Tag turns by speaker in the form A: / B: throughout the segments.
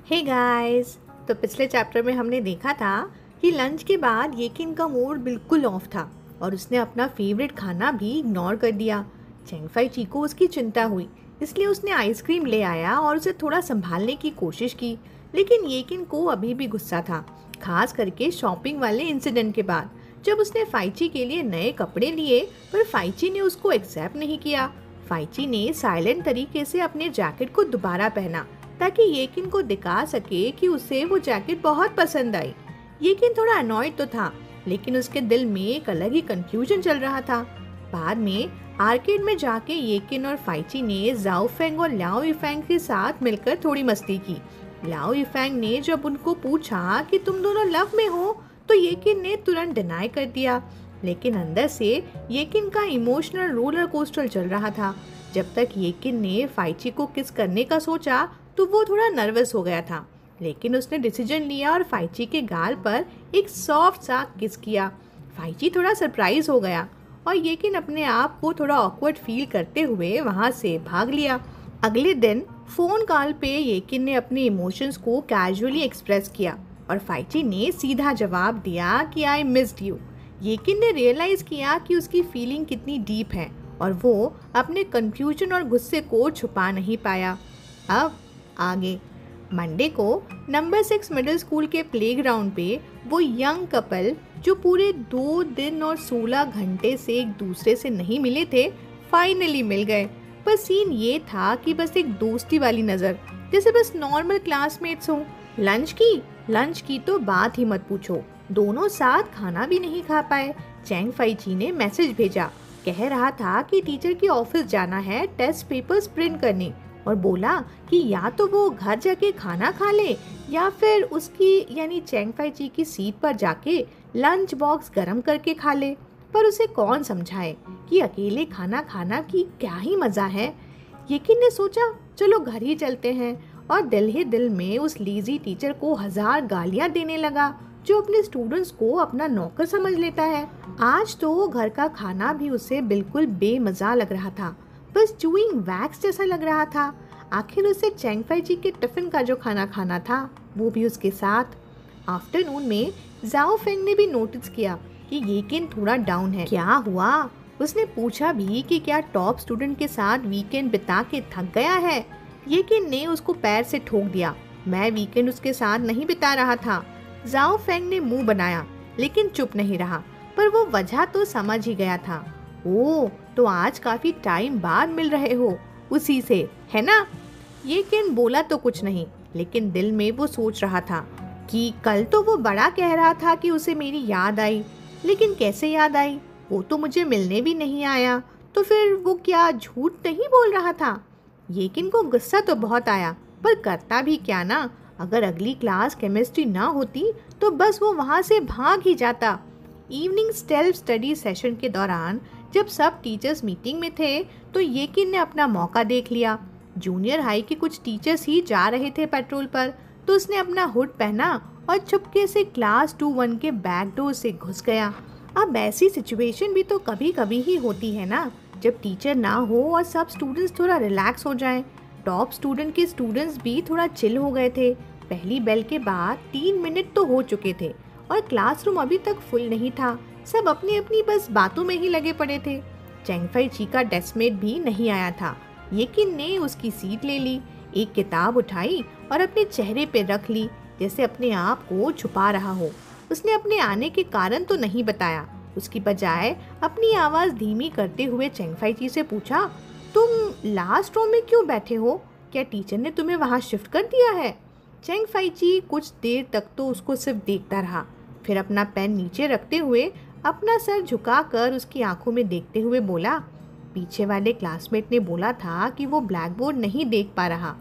A: Hey guys. तो पिछले chapter में हमने देखा था कि लंच के बाद येकिन का मूड बिल्कुल ऑफ था और उसने अपना फेवरेट खाना भी इग्नोर कर दिया। चेंगफाई ची को उसकी चिंता हुई, इसलिए उसने आइसक्रीम ले आया और उसे थोड़ा संभालने की कोशिश की। लेकिन येकिन को अभी भी गुस्सा था, खास करके शॉपिंग वाले इंसिडेंट के बाद, जब उसने फाइची के लिए नए कपड़े लिए पर फाइची ने उसको एक्सेप्ट नहीं किया। फाइची ने साइलेंट तरीके से अपने जैकेट को दोबारा पहना ताकि येकिन को दिखा सके कि उसे वो जैकेट बहुत पसंद आई। येकिन थोड़ा अनॉयड तो था, लेकिन उसके दिल में एक अलग ही कंफ्यूजन चल रहा था। बाद में आर्केड में जाके येकिन और फाइची ने जाओ फेंग और लाओ इफेंग के साथ मिलकर थोड़ी मस्ती की। लाओ इफेंग ने जब उनको पूछा कि तुम दोनों लव में हो, तो येकिन ने तुरंत डिनाई कर दिया। लेकिन अंदर से येकिन का इमोशनल रोलर कोस्टर चल रहा था। जब तक येकिन ने फाइची को किस करने का सोचा तो वो थोड़ा नर्वस हो गया था, लेकिन उसने डिसीजन लिया और फाइची के गाल पर एक सॉफ्ट सा किस किया। फाइची थोड़ा सरप्राइज हो गया और येकिन अपने आप को थोड़ा ऑकवर्ड फील करते हुए वहाँ से भाग लिया। अगले दिन फोन कॉल पे येकिन ने अपने इमोशंस को कैजुअली एक्सप्रेस किया और फाइची ने सीधा जवाब दिया कि आई मिस्ड यू। येकिन ने रियलाइज किया कि उसकी फीलिंग कितनी डीप है और वो अपने कंफ्यूजन और गुस्से को छुपा नहीं पाया। अब आगे मंडे को नंबर 6 मिडिल स्कूल के प्लेग्राउंड पे वो यंग कपल जो पूरे 2 दिन और 16 घंटे से एक दूसरे से नहीं मिले थे, फाइनली मिल गए। पर सीन ये था कि बस एक दोस्ती वाली नज़र, जैसे बस नॉर्मल क्लासमेट्स हो। लंच की तो बात ही मत पूछो, दोनों साथ खाना भी नहीं खा पाए। चेंगफाई ची ने मैसेज भेजा, कह रहा था कि टीचर के ऑफिस जाना है टेस्ट पेपर्स प्रिंट करने, और बोला कि या तो वो घर जाके खाना खा ले या फिर उसकी यानी चेंगफाई ची की सीट पर जाके लंच बॉक्स गरम करके खा ले। पर उसे कौन समझाए कि अकेले खाना खाना की क्या ही मजा है। येकिन ने सोचा चलो घर ही चलते हैं, और दिल ही दिल में उस लीजी टीचर को 1000 गालियां देने लगा जो अपने स्टूडेंट्स को अपना नौकर समझ लेता है। आज तो घर का खाना भी उसे बिल्कुल बेमजा लग रहा था, बस चूइंग वैक्स जैसा लग रहा था। आखिर उसे चेंगफाई जी के टिफिन का जो खाना खाना था वो भी उसके साथ। आफ्टरनून में जाओ फेंग ने भी नोटिस किया कि येकिन थोड़ा डाउन है। क्या हुआ? उसने पूछा भी कि क्या टॉप स्टूडेंट के साथ वीकेंड बिता के थक गया है। येकिन ने उसको पैर से ठोक दिया, मैं वीकेंड उसके साथ नहीं बिता रहा था। जाओ फेंग ने मुंह बनाया लेकिन चुप नहीं रहा, पर वो वजह तो समझ ही गया था। ओ, तो आज काफी टाइम बाद मिल रहे हो उसी से, है ना? येकिन बोला तो कुछ नहीं, लेकिन दिल में वो सोच रहा था कि कल तो वो बड़ा कह रहा था कि उसे मेरी याद आई, लेकिन कैसे याद आई? वो तो मुझे मिलने भी नहीं आया, तो फिर वो क्या झूठ नहीं बोल रहा था? येकिन को गुस्सा तो बहुत आया, पर करता भी क्या ना। अगर अगली क्लास केमिस्ट्री ना होती तो बस वो वहाँ से भाग ही जाता। इवनिंग सेल्फ स्टडी सेशन के दौरान जब सब टीचर्स मीटिंग में थे तो येकिन ने अपना मौका देख लिया। जूनियर हाई के कुछ टीचर्स ही जा रहे थे पेट्रोल पर, तो उसने अपना हुड पहना और चुपके से क्लास 2-1 के बैक डोर से घुस गया। अब ऐसी सिचुएशन भी तो कभी कभी ही होती है ना, जब टीचर ना हो और सब स्टूडेंट्स थोड़ा रिलैक्स हो जाएं। टॉप स्टूडेंट के स्टूडेंट्स भी थोड़ा चिल हो गए थे। पहली बेल के बाद 3 मिनट तो हो चुके थे और क्लासरूम अभी तक फुल नहीं था। सब अपनी अपनी बस बातों में ही लगे पड़े थे। चेंगफाई ची का डेस्कमेट भी नहीं आया था। येकिन ने उसकी सीट ले ली, एक किताब उठाई और अपने चेहरे पे रख ली, जैसे अपने आप को छुपा रहा हो। उसने अपने आने के कारण तो नहीं बताया, उसकी बजाय अपनी आवाज़ धीमी करते हुए चेंगफाई ची से पूछा, तुम लास्ट रो में क्यों बैठे हो? क्या टीचर ने तुम्हें वहाँ शिफ्ट कर दिया है? चेंगफाई ची कुछ देर तक तो उसको सिर्फ देखता रहा, फिर अपना पेन नीचे रखते हुए अपना सर झुकाकर उसकी आंखों में देखते हुए बोला, पीछे वाले क्लासमेट ने बोला था कि वो ब्लैक बोर्ड नहीं देख पा रहा।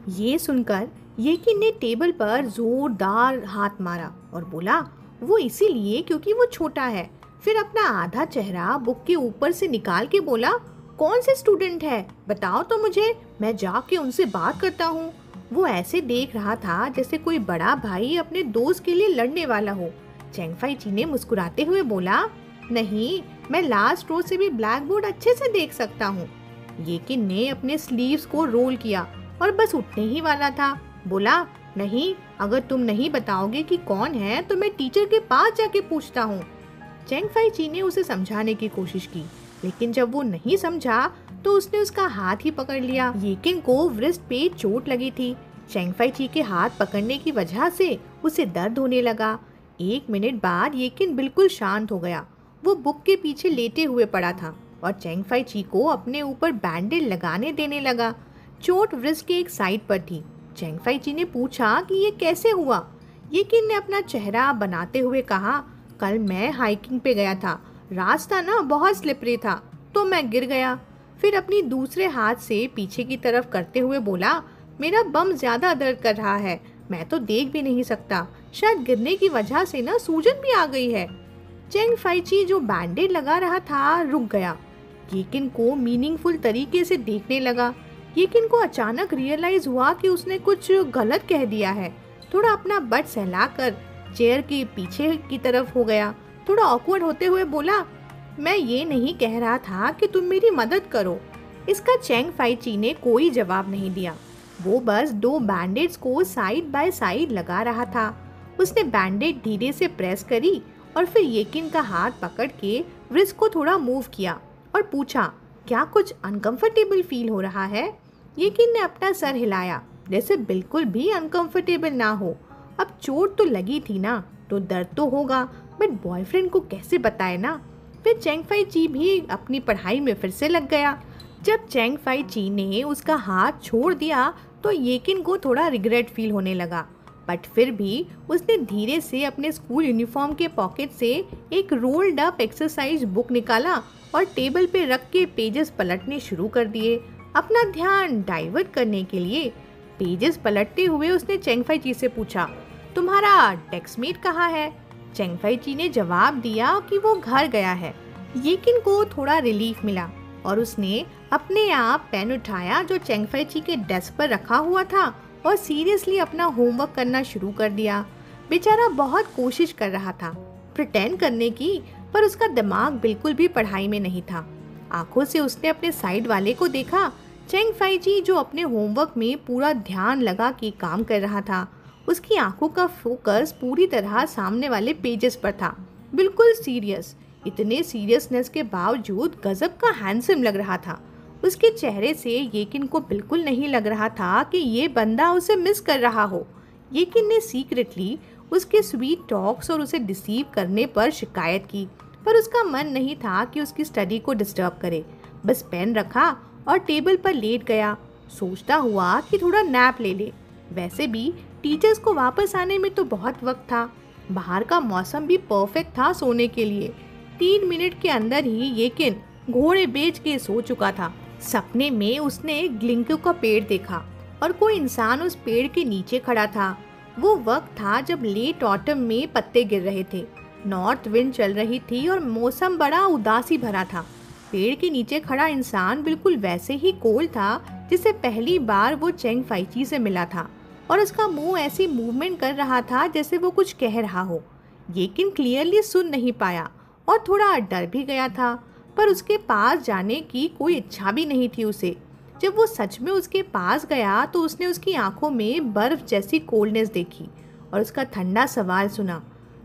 A: ये सुनकर येकिन ने टेबल पर जोरदार हाथ मारा और बोला, वो इसीलिए क्योंकि वो छोटा है। फिर अपना आधा चेहरा बुक के ऊपर से निकाल के बोला, कौन से स्टूडेंट है बताओ तो मुझे, मैं जाके उनसे बात करता हूँ। वो ऐसे देख रहा था जैसे कोई बड़ा भाई अपने दोस्त के लिए लड़ने वाला हो। चेंगफाई ची ने मुस्कुराते हुए बोला, नहीं, मैं लास्ट रो से भी ब्लैक बोर्ड अच्छे से देख सकता हूँ। येकिन ने अपने स्लीव्स को रोल किया और बस उठने ही वाला था। बोला, नहीं, अगर तुम नहीं बताओगे कि कौन है तो मैं टीचर के पास जाके पूछता हूँ। चेंग फाई ची ने उसे समझाने की कोशिश की, लेकिन जब वो नहीं समझा तो उसने उसका हाथ ही पकड़ लिया। येकिन को व्रिस्ट पे चोट लगी थी। चेंग फाई ची के हाथ पकड़ने की वजह से उसे दर्द होने लगा। 1 मिनट बाद येकिन बिल्कुल शांत हो गया। वो बुक के पीछे लेटे हुए पड़ा था और चेंग फाई ची को अपने ऊपर बैंडेज लगाने देने लगा। चोट व्रिस्ट के एक साइड पर थी। चेंग फाई ची ने पूछा कि ये कैसे हुआ। येकिन ने अपना चेहरा बनाते हुए कहा, कल मैं हाइकिंग पे गया था, रास्ता ना बहुत स्लिपरी था तो मैं गिर गया। फिर अपनी दूसरे हाथ से पीछे की तरफ करते हुए बोला, मेरा बम ज्यादा दर्द कर रहा है, मैं तो देख भी नहीं सकता, शायद गिरने की वजह से ना सूजन भी आ गई है। चेंग फाई ची जो बैंडेज लगा रहा था रुक गया। येकिन को मीनिंगफुल तरीके से देखने लगा। येकिन को अचानक रियलाइज हुआ कि उसने कुछ गलत कह दिया है। थोड़ा अपना बट सहलाकर चेयर के पीछे की तरफ हो गया। थोड़ा ऑकवर्ड होते हुए बोला, मैं ये नहीं कह रहा था कि तुम मेरी मदद करो। इसका चेंग फाई ची ने कोई जवाब नहीं दिया। वो बस 2 बैंडेज को साइड बाय साइड लगा रहा था। उसने बैंडेज धीरे से प्रेस करी और फिर येकिन का हाथ पकड़ के व्रिस्ट को थोड़ा मूव किया और पूछा, क्या कुछ अनकंफर्टेबल फील हो रहा है? येकिन ने अपना सर हिलाया, जैसे बिल्कुल भी अनकंफर्टेबल ना हो। अब चोट तो लगी थी ना, तो दर्द तो होगा, बट बॉयफ्रेंड को कैसे बताए ना। फिर चेंग फाई ची भी अपनी पढ़ाई में फिर से लग गया। जब चेंग फाई ची ने उसका हाथ छोड़ दिया तो येकिन को थोड़ा रिग्रेट फील होने लगा, बट फिर भी उसने धीरे से अपने स्कूल यूनिफॉर्म के पॉकेट से एक रोल्ड अप एक्सरसाइज बुक निकाला और टेबल पे रख के पेजेस पलटने शुरू कर दिए। अपना ध्यान डाइवर्ट करने के लिए पेजेस पलटते हुए उसने चेंग फाई ची से पूछा, तुम्हारा डेस्कमेट कहाँ है? चेंग फाई ची ने जवाब दिया कि वो घर गया है। येकिन को थोड़ा रिलीफ मिला और उसने अपने आप पेन उठाया जो चेंग फाई ची के डेस्क पर रखा हुआ था और सीरियसली अपना होमवर्क करना शुरू कर दिया। बेचारा बहुत कोशिश कर रहा था प्रिटेंड करने की, पर उसका दिमाग बिल्कुल भी पढ़ाई में नहीं था। आंखों से उसने अपने साइड वाले को देखा, चेंग फाई ची जो अपने होमवर्क में पूरा ध्यान लगा के काम कर रहा था। उसकी आंखों का फोकस पूरी तरह सामने वाले पेजेस पर था, बिल्कुल सीरियस। इतने सीरियसनेस के बावजूद गजब का हैंडसम लग रहा था। उसके चेहरे से येकिन को बिल्कुल नहीं लग रहा था कि ये बंदा उसे मिस कर रहा हो। येकिन ने सीक्रेटली उसके स्वीट टॉक्स और उसे डिसीव करने पर शिकायत की, पर उसका मन नहीं था कि उसकी स्टडी को डिस्टर्ब करे। बस पेन रखा और टेबल पर लेट गया, सोचता हुआ कि थोड़ा नैप ले ले। वैसे भी टीचर्स को वापस आने में तो बहुत वक्त था। बाहर का मौसम भी परफेक्ट था सोने के लिए। 3 मिनट के अंदर ही येकिन घोड़े बेच के सो चुका था। सपने में उसने एक ग्लिंको का पेड़ देखा और कोई इंसान उस पेड़ के नीचे खड़ा था। वो वक्त था जब लेट ऑटम में पत्ते गिर रहे थे, नॉर्थ विंड चल रही थी और मौसम बड़ा उदासी भरा था। पेड़ के नीचे खड़ा इंसान बिल्कुल वैसे ही कोल था जिसे पहली बार वो चेंग फाई ची से मिला था, और उसका मुंह ऐसी मूवमेंट कर रहा था जैसे वो कुछ कह रहा हो। येकिन क्लियरली सुन नहीं पाया और थोड़ा डर भी गया था, पर उसके पास जाने की कोई इच्छा भी नहीं थी उसे। जब वो सच में उसके पास गया तो उसने उसकी आंखों में बर्फ जैसी कोल्डनेस देखी और उसका ठंडा सवाल सुना,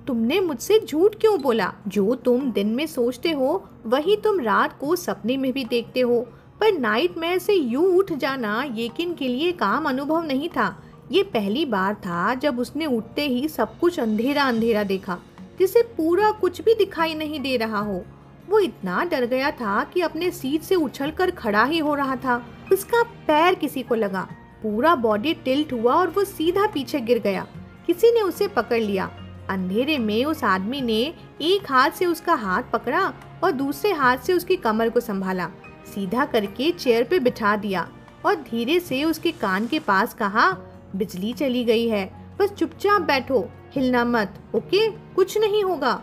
A: तुमने मुझसे झूठ क्यों बोला? जो तुम दिन में सोचते हो वही तुम रात को सपने में भी देखते हो। पर नाइटमेयर से यूं उठ जाना येकिन के लिए काम अनुभव नहीं था। ये पहली बार था जब उसने उठते ही सब कुछ अंधेरा अंधेरा देखा, जिसे पूरा कुछ भी दिखाई नहीं दे रहा हो। वो इतना डर गया था कि अपने सीट से उछलकर खड़ा ही हो रहा था। उसका पैर किसी को लगा, पूरा बॉडी टिल्ट हुआ और वो सीधा पीछे गिर गया। किसी ने उसे पकड़ लिया। अंधेरे में उस आदमी ने एक हाथ से उसका हाथ पकड़ा और दूसरे हाथ से उसकी कमर को संभाला, सीधा करके चेयर पे बिठा दिया और धीरे से उसके कान के पास कहा, बिजली चली गई है, बस चुपचाप बैठो, हिलना मत, ओके? कुछ नहीं होगा।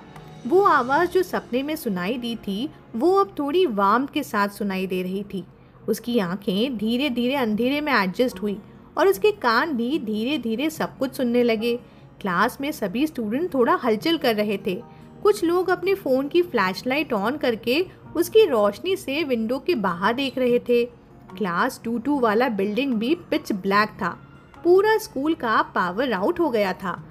A: वो आवाज़ जो सपने में सुनाई दी थी वो अब थोड़ी वार्म के साथ सुनाई दे रही थी। उसकी आंखें धीरे धीरे अंधेरे में एडजस्ट हुई और उसके कान भी धीरे धीरे सब कुछ सुनने लगे। क्लास में सभी स्टूडेंट थोड़ा हलचल कर रहे थे। कुछ लोग अपने फ़ोन की फ्लैशलाइट ऑन करके उसकी रोशनी से विंडो के बाहर देख रहे थे। क्लास 2-2 वाला बिल्डिंग भी पिच ब्लैक था। पूरा स्कूल का पावर आउट हो गया था।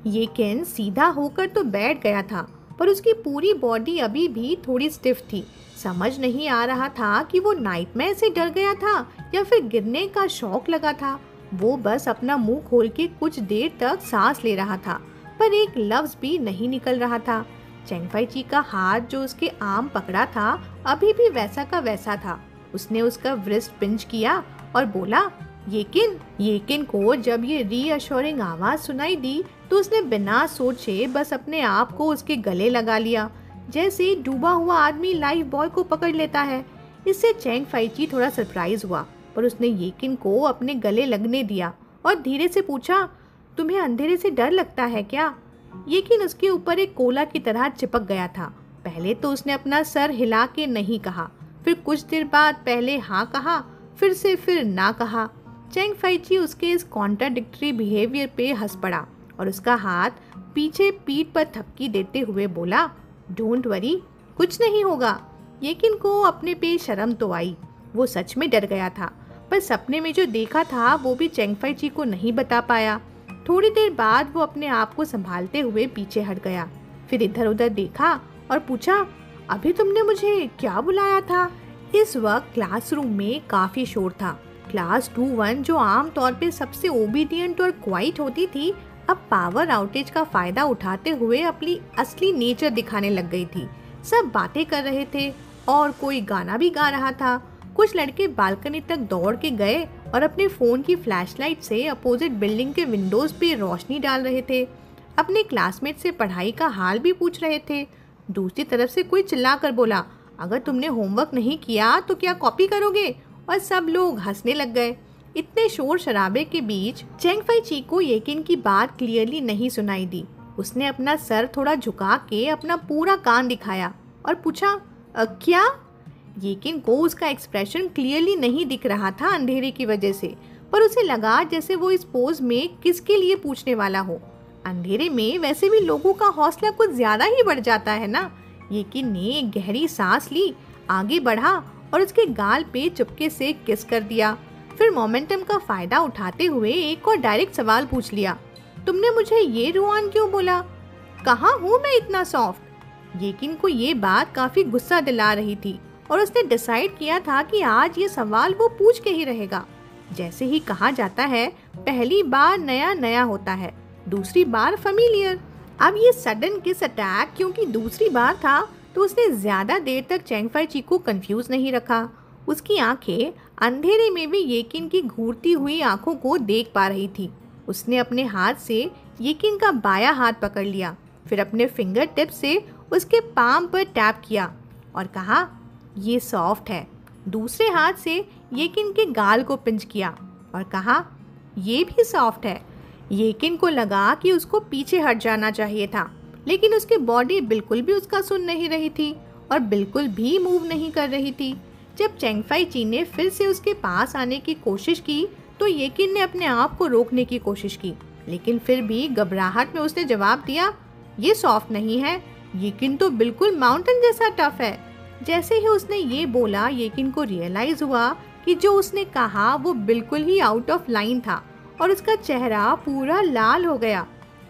A: ये केन सीधा होकर तो बैठ गया था, पर उसकी पूरी बॉडी अभी भी थोड़ी स्टिफ थी। समझ नहीं आ रहा था कि वो नाइटमेयर से डर गया था या फिर गिरने का शौक लगा था। वो बस अपना मुंह खोल के कुछ देर तक सांस ले रहा था, पर एक लफ्ज भी नहीं निकल रहा था। चेंगफाई ची का हाथ जो उसके आर्म पकड़ा था अभी भी वैसा का वैसा था। उसने उसका व्रिस्ट पिंच किया और बोला, येकिन को जब ये रीअश्योरिंग आवाज सुनाई दी तो उसने बिना सोचे बस अपने आप को उसके गले लगा लिया, जैसे डूबा हुआ आदमी लाइफ बॉय को पकड़ लेता है। इससे चेंगफाई ची थोड़ा सरप्राइज हुआ, पर उसने येकिन को अपने गले लगने दिया और धीरे से पूछा, तुम्हें अंधेरे से डर लगता है क्या? येकिन उसके ऊपर एक कोला की तरह चिपक गया था। पहले तो उसने अपना सर हिला के नहीं कहा, फिर कुछ देर बाद पहले हाँ कहा, फिर ना कहा। चेंगफाई ची उसके इस कॉन्ट्राडिक्टरी बिहेवियर पे हंस पड़ा और उसका हाथ पीछे पीठ पर थपकी देते हुए बोला, डोंट वरी, कुछ नहीं होगा। येकिन को अपने पे शर्म तो आई। वो सच में डर गया था, पर सपने में जो देखा था वो भी चेंगफाई ची को नहीं बता पाया। थोड़ी देर बाद वो अपने आप को संभालते हुए पीछे हट गया, फिर इधर उधर देखा और पूछा, अभी तुमने मुझे क्या बुलाया था? इस वक्त क्लासरूम में काफी शोर था। क्लास 2-1 जो आमतौर पे सबसे ओबीडियंट और क्वाइट होती थी, अब पावर आउटेज का फायदा उठाते हुए अपनी असली नेचर दिखाने लग गई थी। सब बातें कर रहे थे और कोई गाना भी गा रहा था। कुछ लड़के बालकनी तक दौड़ के गए और अपने फोन की फ्लैशलाइट से अपोजिट बिल्डिंग के विंडोज पे रोशनी डाल रहे थे। अपने क्लासमेट से पढ़ाई का हाल भी पूछ रहे थे। दूसरी तरफ से कोई चिल्लाकर बोला, अगर तुमने होमवर्क नहीं किया तो क्या कॉपी करोगे? और सब लोग हंसने लग गए। इतने शोर शराबे के बीच चेंगफाई ची को येकिन की बात क्लियरली नहीं सुनाई दी। उसने अपना सर थोड़ा झुका के अपना पूरा कान दिखाया और पूछा, क्या? येकिन को उसका एक्सप्रेशन क्लियरली नहीं दिख रहा था अंधेरे की वजह से, पर उसे लगा जैसे वो इस पोज में किसके लिए पूछने वाला हो। अंधेरे में वैसे भी लोगों का हौसला कुछ ज्यादा ही बढ़ जाता है ना। येकिन ने एक गहरी सांस ली, आगे बढ़ा और उसके गाल पे चुपके से किस कर दिया। फिर मोमेंटम का फायदा उठाते हुए एक और डायरेक्ट सवाल पूछ लिया, तुमने मुझे ये रुआन क्यों बोला? कहाँ हूँ मैं इतना सॉफ्ट? येकिन को ये बात काफी गुस्सा दिला रही थी और उसने डिसाइड किया था कि आज ये सवाल वो पूछ के ही रहेगा। जैसे ही कहा जाता है, पहली बार नया नया होता है, दूसरी बार फैमिलियर। अब ये सडन किस अटैक क्योंकि दूसरी बार था, तो उसने ज्यादा देर तक चेंगफाई ची को कंफ्यूज नहीं रखा। उसकी आंखें अंधेरे में भी येकिन की घूरती हुई आंखों को देख पा रही थी। उसने अपने हाथ से येकिन का बायां हाथ पकड़ लिया, फिर अपने फिंगर टिप से उसके पाम पर टैप किया और कहा, ये सॉफ्ट है। दूसरे हाथ से येकिन के गाल को पिंच किया और कहा, ये भी सॉफ्ट है। येकिन को लगा कि उसको पीछे हट जाना चाहिए था, लेकिन उसकी बॉडी बिल्कुल भी उसका सुन नहीं रही थी और बिल्कुल भी मूव नहीं कर रही थी। जब चेंगफाई ची ने फिर से उसके पास आने की कोशिश की तो येकिन ने अपने आप को रोकने की कोशिश की, लेकिन फिर भी घबराहट में उसने जवाब दिया, ये सॉफ्ट नहीं है, येकिन तो बिल्कुल माउंटेन जैसा टफ है। जैसे ही उसने ये बोला, येकिन को रियलाइज हुआ कि जो उसने कहा वो बिल्कुल ही आउट ऑफ लाइन था और उसका चेहरा पूरा लाल हो गया।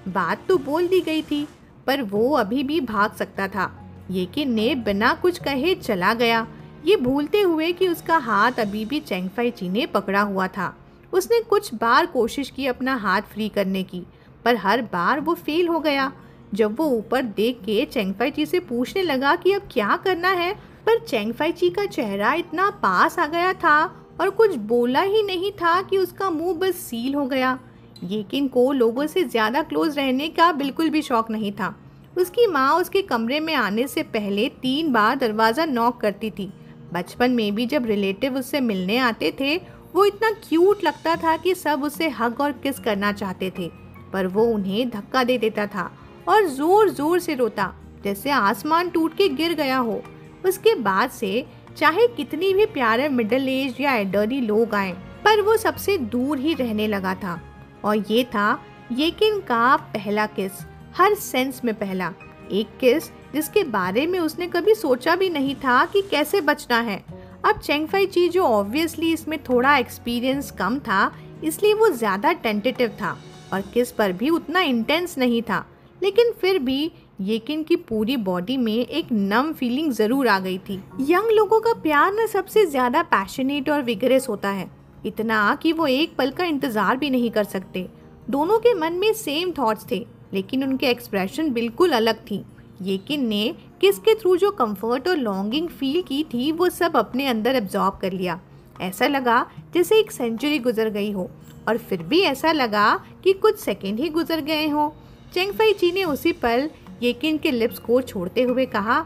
A: बात तो बोल दी गई थी, पर वो अभी भी भाग सकता था। येकिन ने बिना कुछ कहे चला गया, ये भूलते हुए कि उसका हाथ अभी भी चेंगफाई ची ने पकड़ा हुआ था। उसने कुछ बार कोशिश की अपना हाथ फ्री करने की, पर हर बार वो फेल हो गया। जब वो ऊपर देख के चेंगफाई ची से पूछने लगा कि अब क्या करना है, पर चेंगफाई ची का चेहरा इतना पास आ गया था और कुछ बोला ही नहीं था कि उसका मुंह बस सील हो गया। येकिन को लोगों से ज्यादा क्लोज रहने का बिल्कुल भी शौक नहीं था। उसकी माँ उसके कमरे में आने से पहले 3 बार दरवाजा नॉक करती थी। बचपन में भी जब रिलेटिव उससे मिलने आते थे, वो इतना क्यूट लगता था कि सब उसे हग और किस करना चाहते थे, पर वो उन्हें धक्का दे देता था और जोर जोर से रोता, जैसे आसमान टूट के गिर गया हो। उसके बाद से चाहे कितनी भी प्यारे मिडिल एज या एल्डरली लोग आए, पर वो सबसे दूर ही रहने लगा था। और ये था येकिन का पहला किस, हर सेंस में पहला। एक किस जिसके बारे में उसने कभी सोचा भी नहीं था कि कैसे बचना है। अब चेंगफाई ची, जो ऑब्वियसली इसमें थोड़ा एक्सपीरियंस कम था, इसलिए वो ज़्यादा टेंटेटिव था और किस पर भी उतना इंटेंस नहीं था। लेकिन फिर भी येकिन की पूरी बॉडी में एक नम फीलिंग ज़रूर आ गई थी। यंग लोगों का प्यार न सबसे ज़्यादा पैशनेट और विगरस होता है, इतना कि वो एक पल का इंतज़ार भी नहीं कर सकते। दोनों के मन में सेम थॉट्स थे, लेकिन उनके एक्सप्रेशन बिल्कुल अलग थी। येकिन ने किस के थ्रू जो कंफर्ट और लॉन्गिंग फील की थी वो सब अपने अंदर एब्जॉर्ब कर लिया। ऐसा लगा जैसे एक सेंचुरी गुजर गई हो, और फिर भी ऐसा लगा कि कुछ सेकंड ही गुजर गए हों। चेंग फाई ची ने उसी पल येकिन के लिप्स को छोड़ते हुए कहा,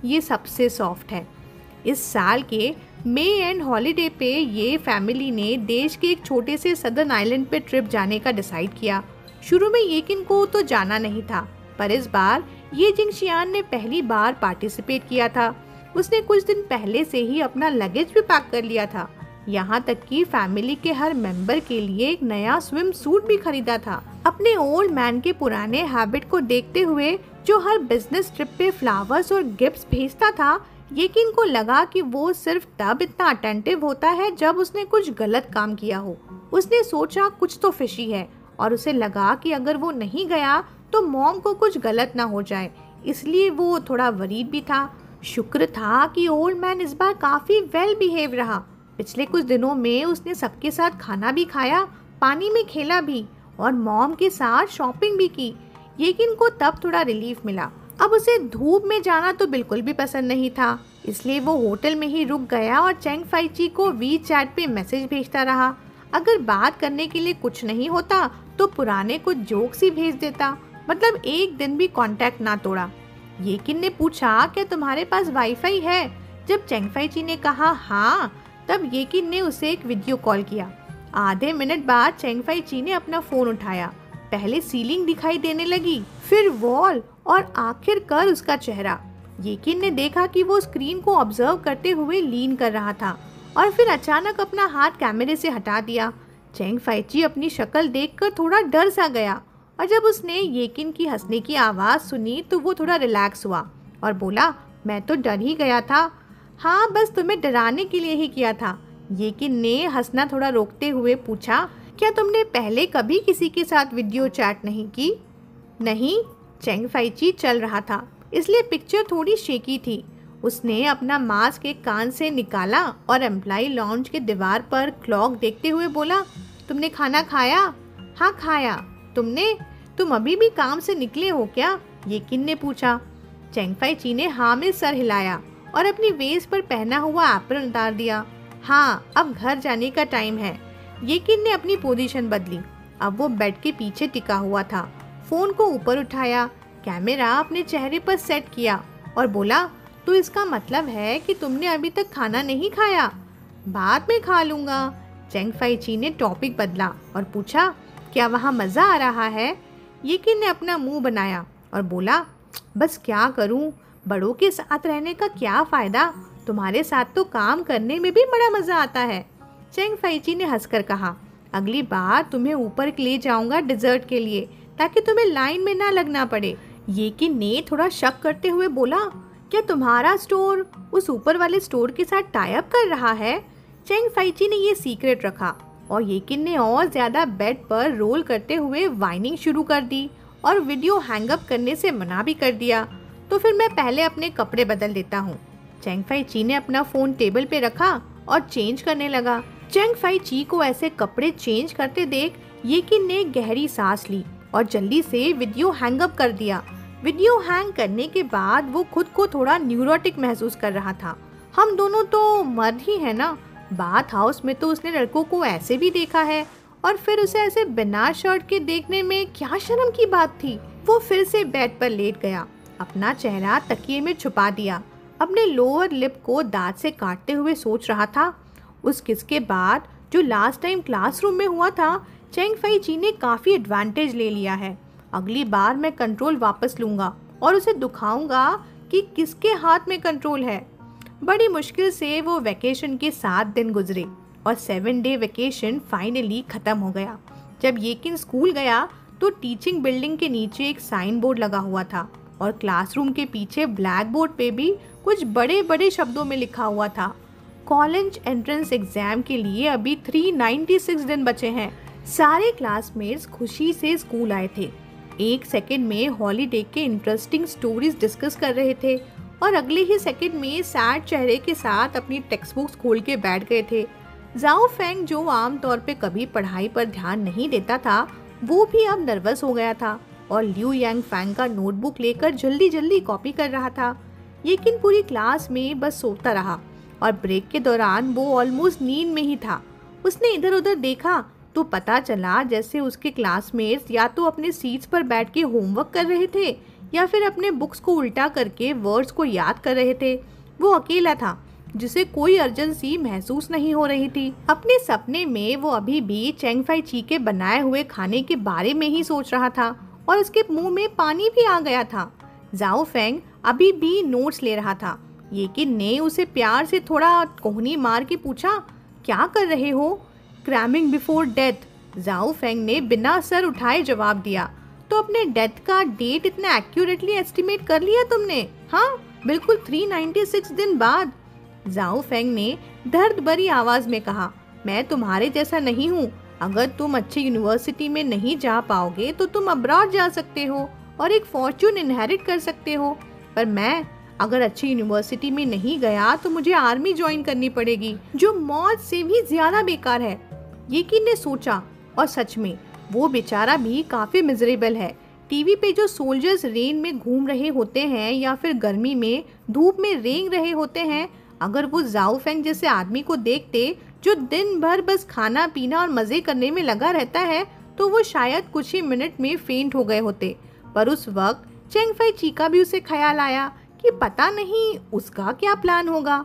A: ये सबसे सॉफ्ट है। इस साल के मे एंड हॉलीडे पे ये फैमिली ने देश के एक छोटे से सदर्न आइलैंड पे ट्रिप जाने का डिसाइड किया। शुरू में येकिन को तो जाना नहीं था, पर इस बार ये जिंगशियान ने पहली बार पार्टिसिपेट किया था। उसने कुछ दिन पहले से ही अपना लगेज भी पैक कर लिया था, यहाँ तक कि फैमिली के हर मेंबर के लिए एक नया स्विम सूट भी खरीदा था। अपने ओल्ड मैन के पुराने हैबिट को देखते हुए, जो हर बिजनेस ट्रिप पे फ्लावर्स और गिफ्ट्स भेजता था, येकिन को लगा कि वो सिर्फ तब इतना अटेंटिव होता है जब उसने कुछ गलत काम किया हो। उसने सोचा कुछ तो फिशी है, और उसे लगा कि अगर वो नहीं गया तो मॉम को कुछ गलत ना हो जाए, इसलिए वो थोड़ा वरीड भी था। शुक्र था कि ओल्ड मैन इस बार काफी वेल बिहेव रहा। पिछले कुछ दिनों में उसने सबके साथ खाना भी खाया, पानी में खेला भी और मॉम के साथ शॉपिंग भी की। येकिन को तब थोड़ा रिलीफ मिला। अब उसे धूप में जाना तो बिल्कुल भी पसंद नहीं था, इसलिए वो होटल में ही रुक गया और चेंग फाई ची को वीचैट पे मैसेज भेजता रहा। अगर बात करने के लिए कुछ नहीं होता तो पुराने कुछ जोक्स ही भेज देता, मतलब एक दिन भी कांटेक्ट ना तोड़ा। येकिन ने पूछा, क्या तुम्हारे पास वाईफाई है? जब चेंग फाई ची ने कहा हाँ, तब येकिन ने उसे एक वीडियो कॉल किया। आधे मिनट बाद चेंग फाई ची ने अपना फोन उठाया। पहले सीलिंग दिखाई देने लगी, फिर वॉल और आखिरकार उसका चेहरा। येकिन ने देखा कि वो स्क्रीन को ऑब्जर्व करते हुए लीन कर रहा था और फिर अचानक अपना हाथ कैमरे से हटा दिया। चेंग फाई ची अपनी शक्ल देखकर थोड़ा डर सा गया, और जब उसने येकिन की हंसने की आवाज़ सुनी तो वो थोड़ा रिलैक्स हुआ और बोला, मैं तो डर ही गया था। हाँ, बस तुम्हें डराने के लिए ही किया था। येकिन ने हंसना थोड़ा रोकते हुए पूछा, क्या तुमने पहले कभी किसी के साथ वीडियो चैट नहीं की? नहीं, चेंग फाई ची चल रहा था, इसलिए पिक्चर थोड़ी शेकी थी। उसने अपना मास्क एक कान से निकाला और एम्प्लॉय लॉन्ज के दीवार पर क्लॉक देखते हुए बोला, तुमने खाना खाया? हाँ खाया। तुम अभी भी काम से निकले हो क्या? येकिन ने पूछा। चेंग फाई ची ने हाँ में सर हिलाया और अपनी वेस्ट पर पहना हुआ एप्रन उतार दिया। हाँ, अब घर जाने का टाइम है। येकिन ने अपनी पोजीशन बदली। अब वो बेड के पीछे टिका हुआ था। फोन को ऊपर उठाया, कैमरा अपने चेहरे पर सेट किया और बोला, तो इसका मतलब है कि तुमने अभी तक खाना नहीं खाया? बाद में खा लूँगा। चेंग फाई ची ने टॉपिक बदला और पूछा, क्या वहाँ मज़ा आ रहा है? येकिन ने अपना मुंह बनाया और बोला, बस क्या करूँ, बड़ों के साथ रहने का क्या फ़ायदा? तुम्हारे साथ तो काम करने में भी बड़ा मज़ा आता है। चेंग फाई ची ने हंसकर कहा, अगली बार तुम्हें ऊपर ले जाऊंगा डिज़र्ट के लिए, ताकि तुम्हें लाइन में ना लगना पड़े। येकिन ने थोड़ा शक करते हुए बोला, क्या तुम्हारा स्टोर उस ऊपर वाले स्टोर के साथ टाई अप कर रहा है? चेंग फाई ची ने ये सीक्रेट रखा और येकिन ने और ज़्यादा बेड पर रोल करते हुए वाइनिंग शुरू कर दी और वीडियो हैंगअप करने से मना भी कर दिया। तो फिर मैं पहले अपने कपड़े बदल लेता हूँ। चेंग फाई ची ने अपना फ़ोन टेबल पे रखा और चेंज करने लगा। चेंग फाई ची को ऐसे कपड़े चेंज करते देख येकिन ने गहरी सांस ली और जल्दी से वीडियो हैंगअप कर दिया। वीडियो हैंग करने के बाद वो खुद को थोड़ा न्यूरोटिक महसूस कर रहा था। हम दोनों तो मर्द ही हैं ना। बाथ हाउस में तो उसने लड़कों को ऐसे भी देखा है, और फिर उसे ऐसे बिना शर्ट के देखने में क्या शर्म की बात थी। वो फिर से बेड पर लेट गया, अपना चेहरा तकिए में छुपा दिया, अपने लोअर लिप को दांत से काटते हुए सोच रहा था, उस किस के बाद जो लास्ट टाइम क्लासरूम में हुआ था, चेंग फाई ची ने काफ़ी एडवांटेज ले लिया है। अगली बार मैं कंट्रोल वापस लूँगा और उसे दिखाऊंगा कि किसके हाथ में कंट्रोल है। बड़ी मुश्किल से वो वैकेशन के 7 दिन गुजरे और 7 डे वैकेशन फाइनली ख़त्म हो गया। जब येकिन स्कूल गया तो टीचिंग बिल्डिंग के नीचे एक साइन बोर्ड लगा हुआ था और क्लासरूम के पीछे ब्लैक बोर्ड पे भी कुछ बड़े बड़े शब्दों में लिखा हुआ था, कॉलेज एंट्रेंस एग्जाम के लिए अभी 396 दिन बचे हैं। सारे क्लासमेट्स खुशी से स्कूल आए थे। एक सेकंड में हॉलीडे के इंटरेस्टिंग स्टोरीज डिस्कस कर रहे थे और अगले ही सेकंड में सैड चेहरे के साथ अपनी टेक्स्ट बुक्स खोल के बैठ गए थे। जाओ फेंग, जो आमतौर पे कभी पढ़ाई पर ध्यान नहीं देता था, वो भी अब नर्वस हो गया था और लिू यांग फैंग का नोटबुक लेकर जल्दी जल्दी कॉपी कर रहा था। लेकिन पूरी क्लास में बस सोता रहा और ब्रेक के दौरान वो ऑलमोस्ट नींद में ही था। उसने इधर उधर देखा तो पता चला जैसे उसके क्लासमेट्स या तो अपने सीट्स पर बैठ के होमवर्क कर रहे थे या फिर अपने बुक्स को उल्टा करके वर्ड्स को याद कर रहे थे। वो अकेला था जिसे कोई अर्जेंसी महसूस नहीं हो रही थी। अपने सपने में वो अभी भी चेंग फाई ची के बनाए हुए खाने के बारे में ही सोच रहा था और उसके मुंह में पानी भी आ गया था। जाओ फेंग अभी भी नोट्स ले रहा था। येकिन ने उसे प्यार से थोड़ा कोहनी मार के पूछा, क्या कर रहे हो? क्रैमिंग बिफोर डेथ, जाओ फेंग ने बिना सर उठाए जवाब दिया। तो अपने डेथ का डेट इतना एक्यूरेटली एस्टिमेट कर लिया तुमने? हाँ, बिल्कुल 396 दिन बाद, जाओ फेंग ने दर्द भरी आवाज में कहा। मैं तुम्हारे जैसा नहीं हूँ। अगर तुम अच्छी यूनिवर्सिटी में नहीं जा पाओगे तो तुम अब्रॉड जा सकते हो और एक फॉर्च्यून इनहेरिट कर सकते हो, पर मैं अगर अच्छी यूनिवर्सिटी में नहीं गया तो मुझे आर्मी ज्वाइन करनी पड़ेगी, जो मौत से भी ज्यादा बेकार है। येकिन ने सोचा और सच में वो बेचारा भी काफी मिजरेबल है। टीवी पे जो सोल्जर्स रेन में घूम रहे होते हैं या फिर गर्मी में धूप में रेंग रहे होते हैं, अगर वो जाओ फेंग जैसे आदमी को देखते जो दिन भर बस खाना पीना और मजे करने में लगा रहता है, तो वो शायद कुछ ही मिनट में फेंट हो गए होते। पर उस वक्त चेंग फाई ची का भी उसे ख्याल आया कि पता नहीं उसका क्या प्लान होगा।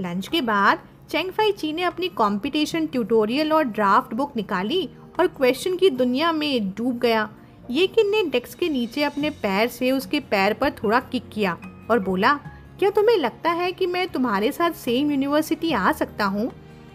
A: लंच के बाद चेंग फाई ची ने अपनी कंपटीशन ट्यूटोरियल और ड्राफ्ट बुक निकाली और क्वेश्चन की दुनिया में डूब गया। येकिन ने डेस्क के नीचे अपने पैर से उसके पैर पर थोड़ा किक किया और बोला, क्या तुम्हें लगता है कि मैं तुम्हारे साथ सेम यूनिवर्सिटी आ सकता हूँ?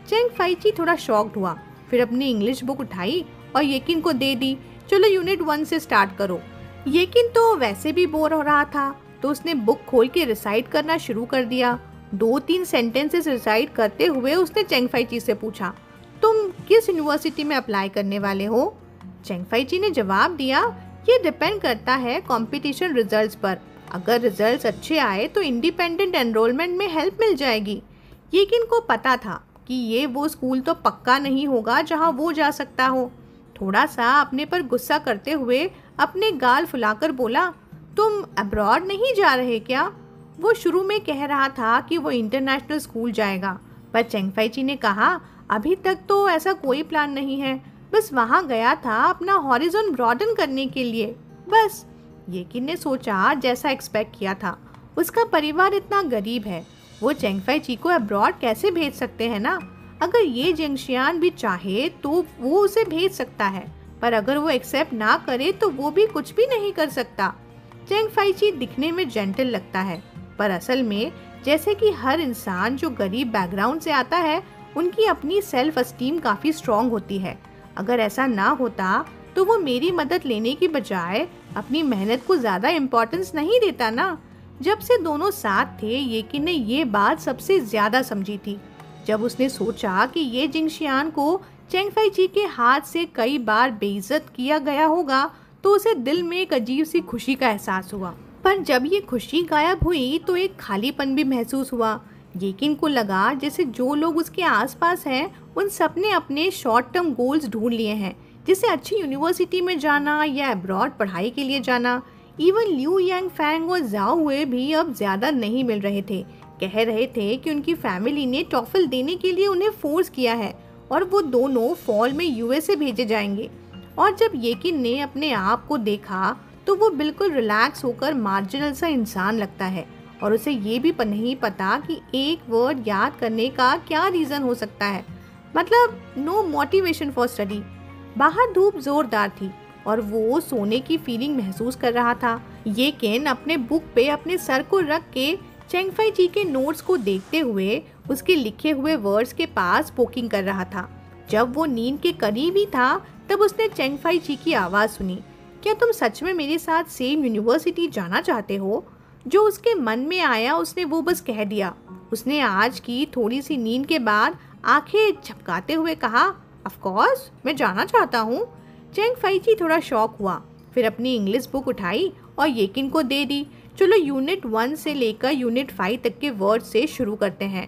A: चेंग फाई ची थोड़ा शॉक्ड हुआ, फिर अपनी इंग्लिश बुक उठाई और येकिन को दे दी। चलो यूनिट 1 से स्टार्ट करो। येकिन तो वैसे भी बोर हो रहा था तो उसने बुक खोल के रिसाइट करना शुरू कर दिया। 2-3 सेंटेंसेस रिसाइट करते हुए उसने चेंग फाई ची से पूछा, तुम किस यूनिवर्सिटी में अप्लाई करने वाले हो? चेंग फाई ची ने जवाब दिया, ये डिपेंड करता है कंपटीशन रिजल्ट्स पर। अगर रिजल्ट्स अच्छे आए तो इंडिपेंडेंट एनरोलमेंट में हेल्प मिल जाएगी। येकिन को पता था कि ये वो स्कूल तो पक्का नहीं होगा जहां वो जा सकता हो। थोड़ा सा अपने पर गुस्सा करते हुए अपने गाल फुलाकर बोला, तुम अब्रॉड नहीं जा रहे क्या? वो शुरू में कह रहा था कि वो इंटरनेशनल स्कूल जाएगा, पर चेंग फाई ची ने कहा, अभी तक तो ऐसा कोई प्लान नहीं है, बस वहाँ गया था अपना हॉरिजॉन ब्रॉडन करने के लिए, बस। येकिन ने सोचा जैसा एक्सपेक्ट किया था। उसका परिवार इतना गरीब है, वो चेंग फाई ची को अब्रॉड कैसे भेज सकते हैं ना? अगर ये जेंगशियान भी चाहे तो वो उसे भेज सकता है, पर अगर वो एक्सेप्ट ना करे तो वो भी कुछ भी नहीं कर सकता। चेंग फाई ची दिखने में जेंटल लगता है, पर असल में जैसे कि हर इंसान जो गरीब बैकग्राउंड से आता है, उनकी अपनी सेल्फ एस्टीम काफ़ी स्ट्रॉन्ग होती है। अगर ऐसा ना होता तो वो मेरी मदद लेने की बजाय अपनी मेहनत को ज़्यादा इम्पोर्टेंस नहीं देता ना। जब से दोनों साथ थे, येकिन ने ये बात सबसे ज़्यादा समझी थी। जब उसने सोचा कि ये जिंगशियान को चेंग फाई ची के हाथ से कई बार बेइज्जत किया गया होगा, तो उसे दिल में एक अजीब सी खुशी का एहसास हुआ। पर जब ये खुशी गायब हुई तो एक खालीपन भी महसूस हुआ। येकिन को लगा जैसे जो लोग उसके आसपास हैं, उन सब ने अपने शॉर्ट टर्म गोल्स ढूंढ लिए हैं, जैसे अच्छी यूनिवर्सिटी में जाना या अब्रॉड पढ़ाई के लिए जाना। इवन लिू यांग फैंग और जाओ हुए भी अब ज़्यादा नहीं मिल रहे थे। कह रहे थे कि उनकी फैमिली ने टॉफल देने के लिए उन्हें फोर्स किया है और वो दोनों फॉल में यूएसए भेजे जाएंगे। और जब येकिन ने अपने आप को देखा तो वो बिल्कुल रिलैक्स होकर मार्जिनल सा इंसान लगता है और उसे ये भी नहीं पता कि एक वर्ड याद करने का क्या रीज़न हो सकता है, मतलब नो मोटिवेशन फॉर स्टडी। बाहर धूप जोरदार थी और वो सोने की फीलिंग महसूस कर रहा था। येकिन अपने बुक पे अपने सर को रख के चेंग फाई ची के नोट्स को देखते हुए उसके लिखे हुए वर्ड्स के पास पोकिंग कर रहा था। जब वो नींद के करीब ही था तब उसने चेंग फाई ची की आवाज़ सुनी, क्या तुम सच में मेरे साथ सेम यूनिवर्सिटी जाना चाहते हो? जो उसके मन में आया उसने वो बस कह दिया, उसने आज की थोड़ी सी नींद के बाद आंखें झपकाते हुए कहा, ऑफ कोर्स मैं जाना चाहता हूँ। चेंग फाइची थोड़ा शॉक हुआ, फिर अपनी इंग्लिश बुक उठाई और येकिन को दे दी। चलो यूनिट 1 से लेकर यूनिट 5 तक के वर्ड से शुरू करते हैं।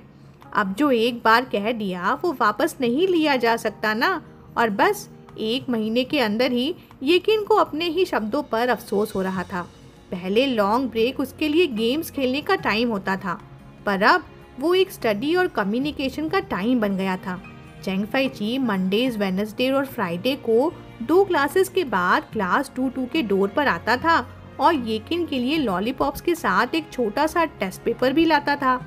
A: अब जो एक बार कह दिया वो वापस नहीं लिया जा सकता ना। और बस 1 महीने के अंदर ही येकिन को अपने ही शब्दों पर अफसोस हो रहा था। पहले लॉन्ग ब्रेक उसके लिए गेम्स खेलने का टाइम होता था, पर अब वो एक स्टडी और कम्युनिकेशन का टाइम बन गया था। चेंग फाइची मंडेज, वेडनेसडे और फ्राइडे को 2 क्लासेस के बाद क्लास 2 के डोर पर आता था और येकिन के लिए लॉलीपॉप्स के साथ एक छोटा सा टेस्ट पेपर भी लाता था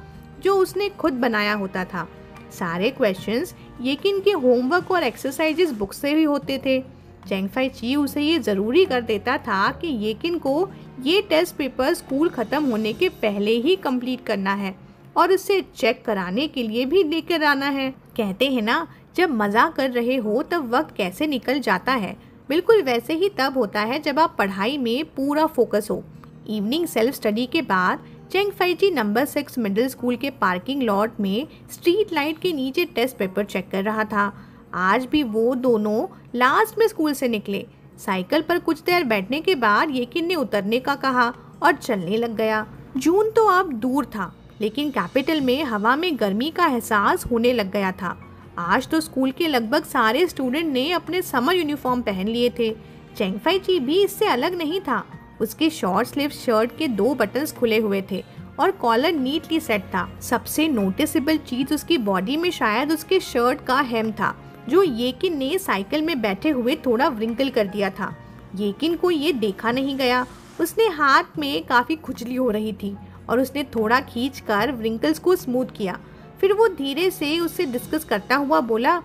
A: जो उसने खुद बनाया होता था। सारे क्वेश्चंस येकिन के होमवर्क और एक्सरसाइजेस बुक से ही होते थे। चेंग फाइची उसे ये ज़रूरी कर देता था कि येकिन को ये टेस्ट पेपर स्कूल ख़त्म होने के पहले ही कंप्लीट करना है और उसे चेक कराने के लिए भी लेकर आना है। कहते हैं ना, जब मज़ा कर रहे हो तब वक्त कैसे निकल जाता है। बिल्कुल वैसे ही तब होता है जब आप पढ़ाई में पूरा फोकस हो। इवनिंग सेल्फ स्टडी के बाद चेंग फाइची नंबर 6 मिडिल स्कूल के पार्किंग लॉट में स्ट्रीट लाइट के नीचे टेस्ट पेपर चेक कर रहा था। आज भी वो दोनों लास्ट में स्कूल से निकले। साइकिल पर कुछ देर बैठने के बाद येकिन ने उतरने का कहा और चलने लग गया। जून तो अब दूर था, लेकिन कैपिटल में हवा में गर्मी का एहसास होने लग गया था। आज तो स्कूल के लगभग सारे स्टूडेंट ने अपने समर यूनिफॉर्म पहन लिए थे। चेंग फाइची भी इससे अलग नहीं था। उसके शॉर्ट स्लीव शर्ट के 2 बटन्स खुले हुए थे और कॉलर नीटली सेट था। सबसे नोटिसेबल चीज उसकी बॉडी में शायद उसके शर्ट का हेम था, जो येकिन ने साइकिल में बैठे हुए थोड़ा व्रिंकल कर दिया था। येकिन को ये देखा नहीं गया। उसने हाथ में काफी खुजली हो रही थी और उसने थोड़ा खींचकर व्रिंकल्स को स्मूथ किया। फिर वो धीरे से उससे डिस्कस करता हुआ बोला,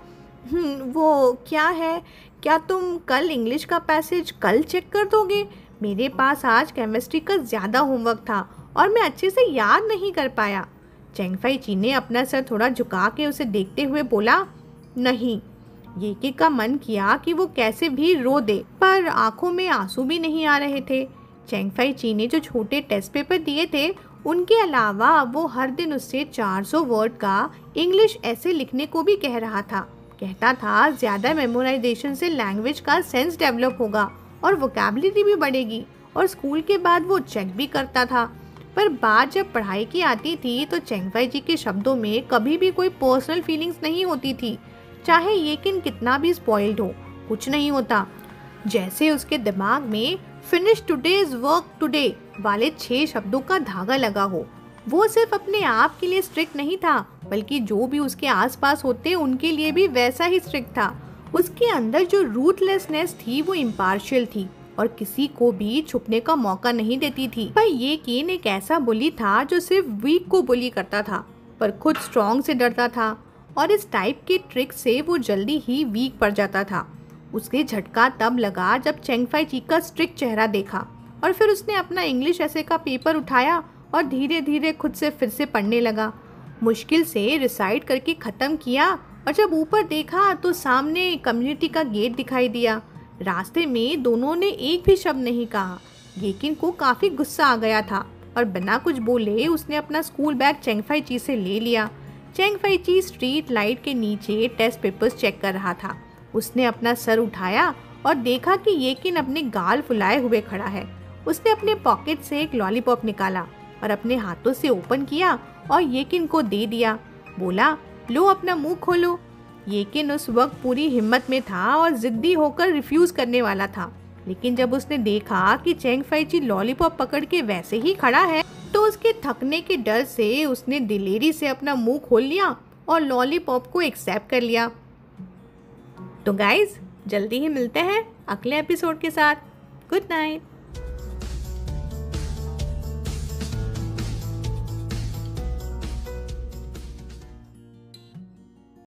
A: वो क्या है, क्या तुम कल इंग्लिश का पैसेज कल चेक कर दोगे? मेरे पास आज केमिस्ट्री का ज़्यादा होमवर्क था और मैं अच्छे से याद नहीं कर पाया। चेंग फाइची ने अपना सर थोड़ा झुका के उसे देखते हुए बोला, नहीं। येकिन का मन किया कि वो कैसे भी रो दे, पर आंखों में आंसू भी नहीं आ रहे थे। चेंग फाइची ने जो छोटे टेस्ट पेपर दिए थे, उनके अलावा वो हर दिन उससे 400 वर्ड का इंग्लिश ऐसे लिखने को भी कह रहा था। कहता था ज़्यादा मेमोराइजेशन से लैंग्वेज का सेंस डेवलप होगा और वोकैबुलरी भी बढ़ेगी, और स्कूल के बाद वो चेक भी करता था। पर बात जब पढ़ाई की आती थी तो चेंग फाइची के शब्दों में कभी भी कोई पर्सनल फीलिंग्स नहीं होती थी। चाहे येकिन कितना भी स्पॉइल्ड हो, कुछ नहीं होता। जैसे उसके दिमाग में फिनिश टुडेज वर्क टुडे वाले 6 शब्दों का धागा लगा हो। वो सिर्फ अपने आप के लिए स्ट्रिक्ट नहीं था, बल्कि जो भी उसके आसपास होते उनके लिए भी वैसा ही स्ट्रिक्ट था। उसके अंदर जो रूथलेसनेस थी वो इम्पार्शियल थी और किसी को भी छुपने का मौका नहीं देती थी। पर येकिन एक ऐसा बुली था जो सिर्फ वीक को बुली करता था, पर खुद स्ट्रॉन्ग से डरता था, और इस टाइप के ट्रिक से वो जल्दी ही वीक पड़ जाता था। उसके झटका तब लगा जब चेंग फाइची का स्ट्रिक्ट चेहरा देखा, और फिर उसने अपना इंग्लिश ऐसे का पेपर उठाया और धीरे धीरे खुद से फिर से पढ़ने लगा। मुश्किल से रिसाइट करके ख़त्म किया, और जब ऊपर देखा तो सामने कम्युनिटी का गेट दिखाई दिया। रास्ते में दोनों ने एक भी शब्द नहीं कहा। येकिन को काफ़ी गुस्सा आ गया था और बिना कुछ बोले उसने अपना स्कूल बैग चेंग फाइची से ले लिया। चेंग फाइची स्ट्रीट लाइट के नीचे टेस्ट पेपर्स चेक कर रहा था। उसने अपना सर उठाया और देखा कि येकिन अपने गाल फुलाए हुए खड़ा है। उसने अपने पॉकेट से एक लॉलीपॉप निकाला और अपने हाथों से ओपन किया और येकिन को दे दिया। बोला, लो अपना मुंह खोलो। येकिन उस वक्त पूरी हिम्मत में था और जिद्दी होकर रिफ्यूज करने वाला था, लेकिन जब उसने देखा कि चेंग फाइची लॉलीपॉप पकड़ के वैसे ही खड़ा है, तो उसके थकने के डर से उसने दिलेरी से अपना मुंह खोल लिया और लॉलीपॉप को एक्सेप्ट कर लिया। तो गाइज, जल्दी ही मिलते हैं अगले एपिसोड के साथ। Good night.